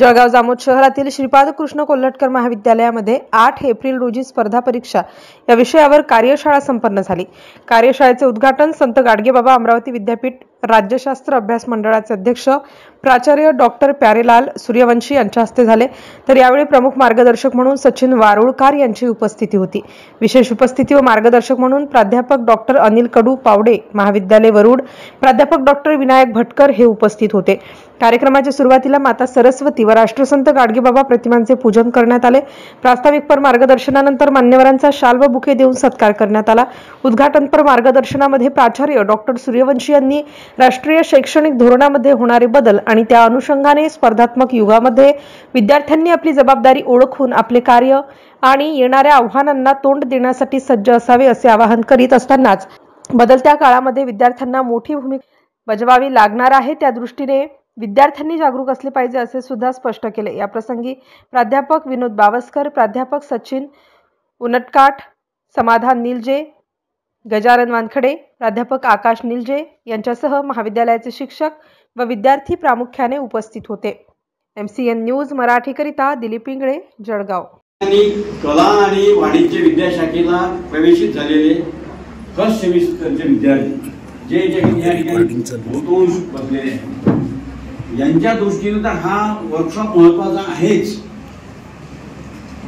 जळगाव जामोद शहरातील श्रीपाद कृष्ण कोल्हटकर महाविद्यालयामध्ये 8 एप्रिल रोजी स्पर्धा परीक्षा या विषयावर कार्यशाळा संपन्न झाली। कार्यशाळेचे उद्घाटन संत गाडगेबाबा अमरावती विद्यापीठ राज्यशास्त्र अभ्यास मंडळाचे अध्यक्ष प्राचार्य डॉक्टर प्यारेलाल सूर्यवंशी यांच्या हस्ते झाले। तर यावेळी प्रमुख मार्गदर्शक म्हणून सचिन वारुळकर यांची उपस्थिती होती। विशेष उपस्थिती व मार्गदर्शक म्हणून प्राध्यापक डॉक्टर अनिल कडू पावडे महाविद्यालय वरुड, प्राध्यापक डॉक्टर विनायक भटकर हे उपस्थित होते। कार्यक्रमाच्या सुरुवातीला माता सरस्वती व राष्ट्रसंत गाडगेबाबा प्रतिमांचे पूजन करण्यात आले। प्रास्ताविकपर मार्गदर्शनानंतर मान्यवरांचा शाल व बुके देऊन सत्कार करण्यात आला। उद्घाटनपर मार्गदर्शनामध्ये प्राचार्य डॉक्टर सूर्यवंशी यांनी राष्ट्रीय शैक्षणिक धोरणामध्ये होणारे बदल आणि त्या अनुषंगाने स्पर्धात्मक युगामध्ये विद्यार्थ्यांनी आपली जबाबदारी ओळखून आपले कार्य आणि येणाऱ्या आव्हानांना तोंड देण्यासाठी सज्ज असावे असे आवाहन करीत असतानाच बदलत्या काळामध्ये विद्यार्थ्यांना मोठी भूमिका बजावावी लागणार आहे, त्या दृष्टीने विद्यार्थ्यांनी जागरूक असले पाहिजे असे सुद्धा स्पष्ट केले। या प्रसंगी प्राध्यापक विनोद बावस्कर, प्राध्यापक सचिन उनटकाठ, समाधान निलजे, गजानन वानखडे, प्राध्यापक आकाश निलजे यांच्यासह महाविद्यालयाचे शिक्षक व विद्यार्थी प्रामुख्याने उपस्थित होते। MCN न्यूज मराठीकरिता दिलीप पिंगळे, जळगाव। कला आणि वाणिज्य विद्याशाखेला प्रवेशित झालेले फर्स्ट सेमिस्टरचे विद्यार्थी जे या ठिकाणी बसलेले आहेत, यांच्या दृष्टीने तर हा वर्कशॉप महत्वाचा आहेच।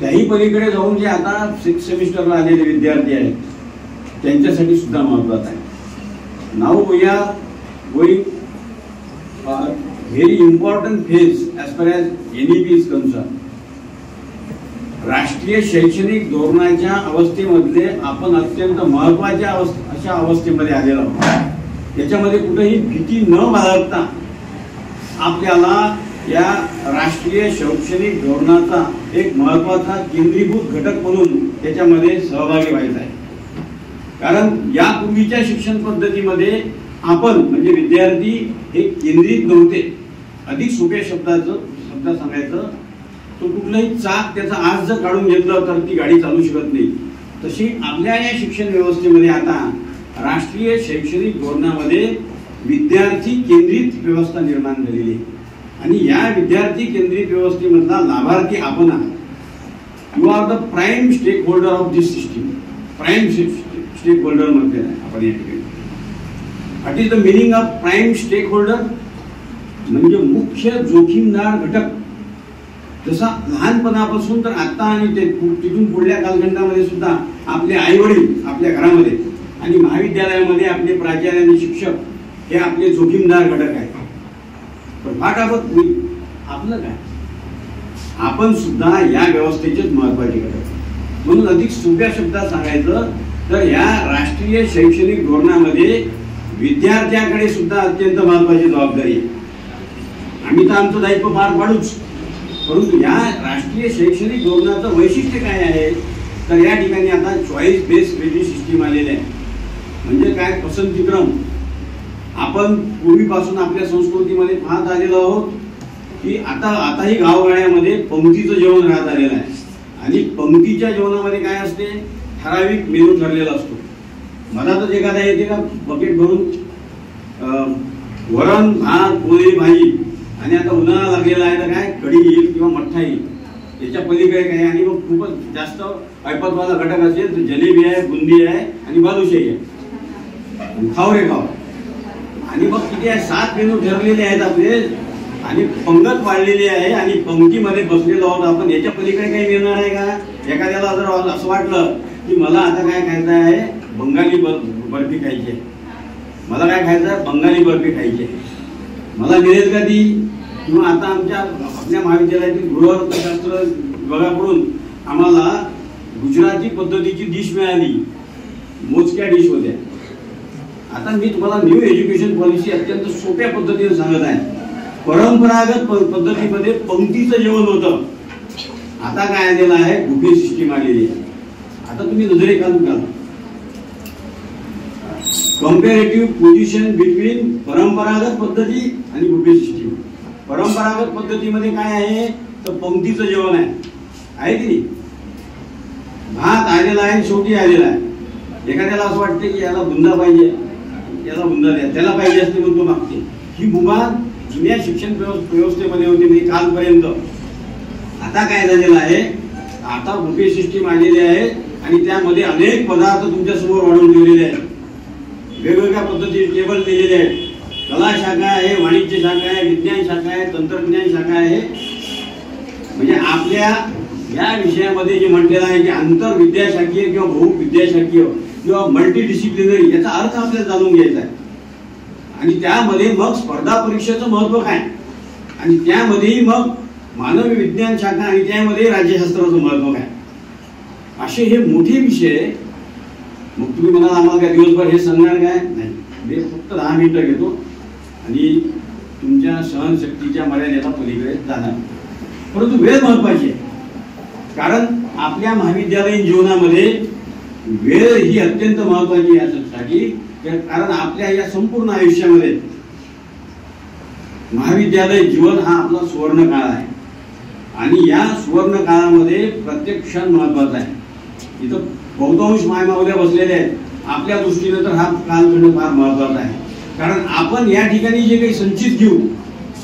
त्याही पलीकडे जाऊन जे आता 6th सेमिस्टरला आलेले विद्यार्थी आहेत त्यांच्यासाठी सुद्धा महत्वाचा आहे। Now we are going very important phase as far as NEP is concern. राष्ट्रीय शैक्षणिक धोरणाच्या अवस्थेमधले आपण अत्यंत महत्वाच्या अशा अवस्थेमध्ये आलेलो आहोत। याच्यामध्ये कुठेही भीती न बाळगता आपल्याला या राष्ट्रीय शैक्षणिक धोरणाचा एक महत्वाचा केंद्रीभूत घटक म्हणून त्याच्यामध्ये सहभागी व्हायचा आहे। कारण यापूर्वीच्या शिक्षण पद्धतीमध्ये आपण म्हणजे विद्यार्थी हे केंद्रित नव्हते। अधिक सोप्या शब्द सांगायचं तो कुठलाही चाक त्याचा आज जर काढून घेतलं तर ती गाडी चालू शकत नाही। तशी आपल्या या शिक्षण व्यवस्थेमध्ये आता राष्ट्रीय शैक्षणिक धोरणामध्ये विद्यार्थी केंद्रित व्यवस्था निर्माण झालेली आहे आणि या विद्यार्थी केंद्रित व्यवस्थेमधला लाभार्थी आपण आहात। You are the prime stakeholder of this system. Prime stakeholder म्हणते आपण या ठिकाणी। What is the meaning of prime stakeholder? म्हणजे मुख्य जोखीमदार घटक। जसा लहानपणापासून तर आता आणि तिथून पुढल्या कालखंडामध्ये सुद्धा आपले आई वडील आपल्या घरामध्ये आणि महाविद्यालयामध्ये आपले प्राचार्य आणि शिक्षक हे आपले जोखीमदार घटक आहेत। पण फाटाफट आपलं काय, आपण सुद्धा या व्यवस्थेचेच महत्वाचे घटक। म्हणून अधिक सोप्या शब्दात सांगायचं तर या राष्ट्रीय शैक्षणिक धोरणामध्ये विद्यार्थ्याकडे सुद्धा अत्यंत महत्वाची जबाबदारी आहे। आम्ही तर आमचं दायित्व पार पाडूच, परंतु या राष्ट्रीय शैक्षणिक धोरणाचं वैशिष्ट्य काय आहे तर या ठिकाणी आता चॉईस बेस्ड क्रेडिट सिस्टीम आलेले आहे। म्हणजे काय, पसंतीक्रम। आपण पूर्वीपासून आपल्या संस्कृतीमध्ये पाहत आलेलो आहोत की आताही गावगाड्यामध्ये पंक्तीचं जेवण राहत आलेलं आहे आणि पंक्तीच्या जेवणामध्ये काय असते, ठराविक मेनू ठरलेला असतो। मधातच एखादा येते का बकेट भरून वरण भात पोळी भाजी, आणि आता उन्हाळा लागलेला आहे तर काय कढी येईल किंवा मठ्ठा येईल, त्याच्या पलीकडे काय। आणि मग खूपच जास्त ऐपतवाला घटक असेल तर जलेबी आहे, बुंदी आहे आणि बालुशाही आहे, खाव रे खाव। आणि मग किती आहे, 7 मेनू ठरलेले आहेत आपले आणि पंगत वाढलेली आहे आणि पंक्तीमध्ये बसलेलो आहोत आपण। याच्या पलीकडे काही मिळणार आहे का? एखाद्याला जर असं वाटलं की मला आता काय खायचं आहे, बंगाली बर्फी खायची आहे, मला काय खायचं आहे, बंगाली बर्फी खायची आहे, मला मिळेल का ती? किंवा आता आपल्या महाविद्यालयातील गृहशास्त्र विभागाकडून आम्हाला गुजराती पद्धतीची डिश मिळाली, मोजक्या डिश होत्या। आता मी तुम्हाला न्यू एज्युकेशन पॉलिसी अत्यंत सोप्या पद्धतीने सांगत आहे। परंपरागत पद्धतीमध्ये पंक्तीचं जेवण होतं, आता काय आलेलं आहे, बुफे सिस्टीम आलेली आहे। आता तुम्ही नजरेखालून घाला कंपॅरेटिव्ह पोझिशन बिटवीन परंपरागत पद्धती आणि बुफे सिस्टीम। परंपरागत पद्धतीमध्ये काय आहे तर पंक्तीचं जेवण आहे की नाही, भात आलेला आहे, शेवटी आलेला आहे। एखाद्याला असं वाटते की याला बुंदा पाहिजे, याला बुंदा द्या, त्याला पाहिजे असते म्हणून तो मागते। ही मुभा जुन्या शिक्षण व्यवस्थेमध्ये होती म्हणजे कालपर्यंत. आता काय झालेलं आहे, आता बुफे सिस्टीम आलेली आहे आणि त्यामध्ये अनेक पदार्थ तुमच्या समोर वाढवून ठेवलेले आहेत. वेगवेगळ्या पद्धतीने टेबल दिलेले आहेत. कला शाखा आहे, वाणिज्य शाखा आहे, विज्ञान शाखा आहे, तंत्रज्ञान शाखा आहे. म्हणजे आपल्या या विषयामध्ये जे म्हटलेलं आहे की आंतर विद्याशाखीय किंवा बहुविद्याशाखीय किंवा मल्टी डिसिप्लिनरी, याचा अर्थ आपल्याला जाणून घ्यायचा आहे. आणि त्यामध्ये मग स्पर्धा परीक्षेचं महत्व काय, आणि त्यामध्येही मग मानवी विज्ञान शाखा आणि त्यामध्ये राज्यशास्त्राचं महत्व काय, असे हे मोठे विषय. मग तुम्ही म्हणाल आम्हाला काय दिवसभर हे सांगणार काय, नाही, मी फक्त 10 मिनिटं घेतो आणि तुमच्या सहनशक्तीच्या मर्यादेला पलीकडे जाणार. परंतु वेळ महत्वाची आहे, कारण आपल्या महाविद्यालयीन जीवनामध्ये वेळ ही अत्यंत महत्वाची आहे यासाठी. कारण आपल्या या संपूर्ण आयुष्यामध्ये महाविद्यालय जीवन हा आपला सुवर्ण काळ आहे आणि या सुवर्ण काळामध्ये प्रत्येक क्षण महत्वाचा आहे. इथं बहुतांश मायमावल्या बसलेल्या आहेत. आपल्या दृष्टीने तर हा कालखंड फार महत्वाचा आहे, कारण आपण या ठिकाणी जे काही संचित घेऊ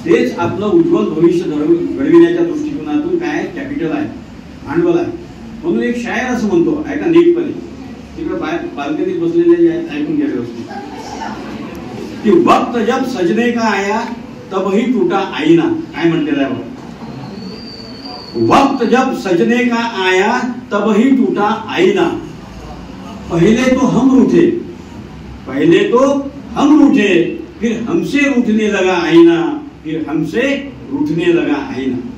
तेच आपलं उज्ज्वल भविष्य घडविण्याच्या दृष्टिकोनातून काय कॅपिटल आहे, भांडवल आहे. म्हणून एक शायर असं म्हणतो, ऐका नीटपणे, तिकडे बाल्कनीत बसलेले जे आहेत ऐकून घ्या व्यवस्थित, की वक्त जब सजने का आया तबही टूटा आईना. काय म्हणलेलं आहे, वक्त जब सजने का आया तबही टूटा आईना. पहले तो हम रूठे, पहले तो हम रूठे, फिर हमसे रूठने लगा आईना, फिर हमसे रूठने लगा आईना.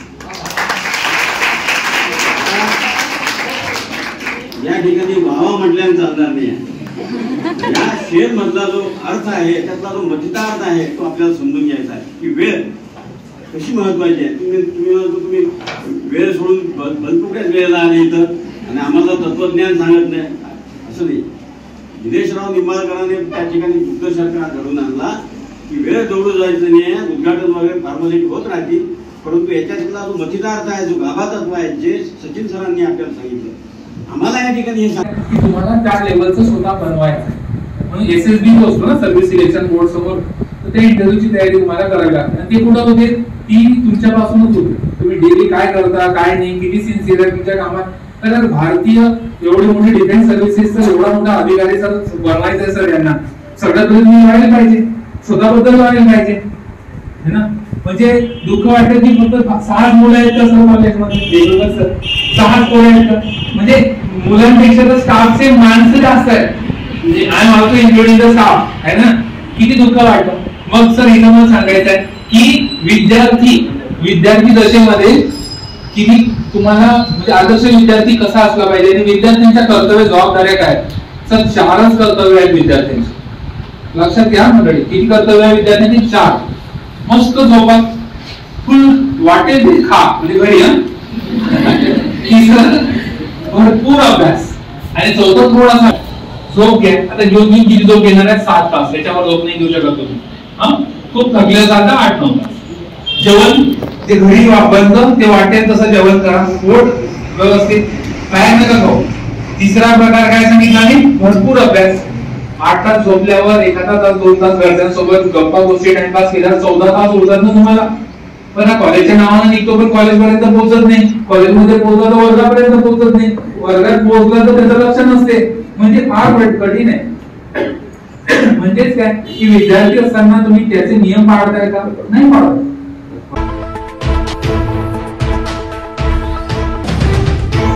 या ठिकाणी वावा म्हटल्याने चालणार नाही. या शेर मधला जो अर्थ आहे, त्यातला जो मथितार्थ आहे, तो आपल्याला समजून घ्यायचा आहे की वेळ कशी महत्वाची आहे. तुम्ही वेळ सोडून भलपुकड्याच वेळेला आले इथं आणि आम्हाला तत्वज्ञान सांगत नाही, असं नाही. दिनेशराव निंबाळकरांनी त्या ठिकाणी दुग्धशाखा घडून आणला की वेळ दौडून जायचं नाही, उद्घाटन वगैरे फॉर्मॅलिटी होत राहतील, परंतु याच्यातला जो मथितार्थ आहे, जो गाभा तत्व आहे, जे सचिन सरांनी आपल्याला सांगितलं, आम्हाला या ठिकाणी हे की तुम्हाला त्या लेवलचं स्वतः बनवायचं. म्हणून SSB असतो ना, सर्व्हिस सिलेक्शन बोर्ड समोर, तर त्या इंटरव्ह्यूची तयारी तुम्हाला करावी लागते. आणि ते कुठं होते, ती तुमच्यापासूनच होते. तुम्ही डेली काय करता, काय नाही, किती सिन्सिअर तुमच्या कामात. तर भारतीय एवढी मोठी डिफेन्स सर्व्हिसेस, तर एवढा मोठा अधिकारी सर बनवायचा आहे सर, यांना सगळ्यात पहिले तुम्ही व्हायला पाहिजे, स्वतःबद्दल व्हायला पाहिजे, है ना. म्हणजे दुःख वाटतं की फक्त 6 मुलं आहेत का सर कॉलेजमध्ये, वेगवेगळं सर 6 पोरं आहेत का, म्हणजे मुलांपेक्षा तर स्टाफचे माणसं जास्त आहेत. म्हणजे I am also including the staff, आहे ना. किती दुःख वाटतं. मग सर इथं मला सांगायचं आहे की विद्यार्थी दशेमध्ये किती तुम्हाला म्हणजे आदर्श विद्यार्थी कसा असला पाहिजे आणि विद्यार्थ्यांच्या कर्तव्य जबाबदाऱ्या काय. सर 4च कर्तव्य आहेत विद्यार्थ्यांची, लक्षात घ्या मंडळी. किती कर्तव्य आहे विद्यार्थ्यांची? 4. मस्त झोपा, फुल वाटेल ते खा, म्हणजे घरी. भरपूर अभ्यास, आणि चौथं थोडासा झोप घ्या. आता मी किती झोप घेणार आहे? 7 तास, याच्यावर झोप नाही घेऊ शकत तुम्ही. खूप थकले जाता 8-9 तास. जेवण ते घरी बनतं ते वाटेल तसं जेवण करा, पोट व्यवस्थित, काय नका खाऊ. तिसरा प्रकार काय सांगितला आणि भरपूर अभ्यास. 8 तास झोपल्यावर एखादा तास 2 तास घरच्यांसोबत गप्पा गोष्टी टाइमपास केला, 14 तास उरतात ना तुम्हाला. पण कॉलेजच्या नावानं निघतो पण कॉलेजपर्यंत पोहोचत नाही, कॉलेजमध्ये पोहोचला तर वर्गापर्यंत पोहोचत नाही, वर्गात पोहोचला तर त्याचं लक्ष नसते. म्हणजे फार कठीण आहे. म्हणजेच काय की विद्यार्थी असताना तुम्ही त्याचे नियम पाळताय का? नाही पाळत.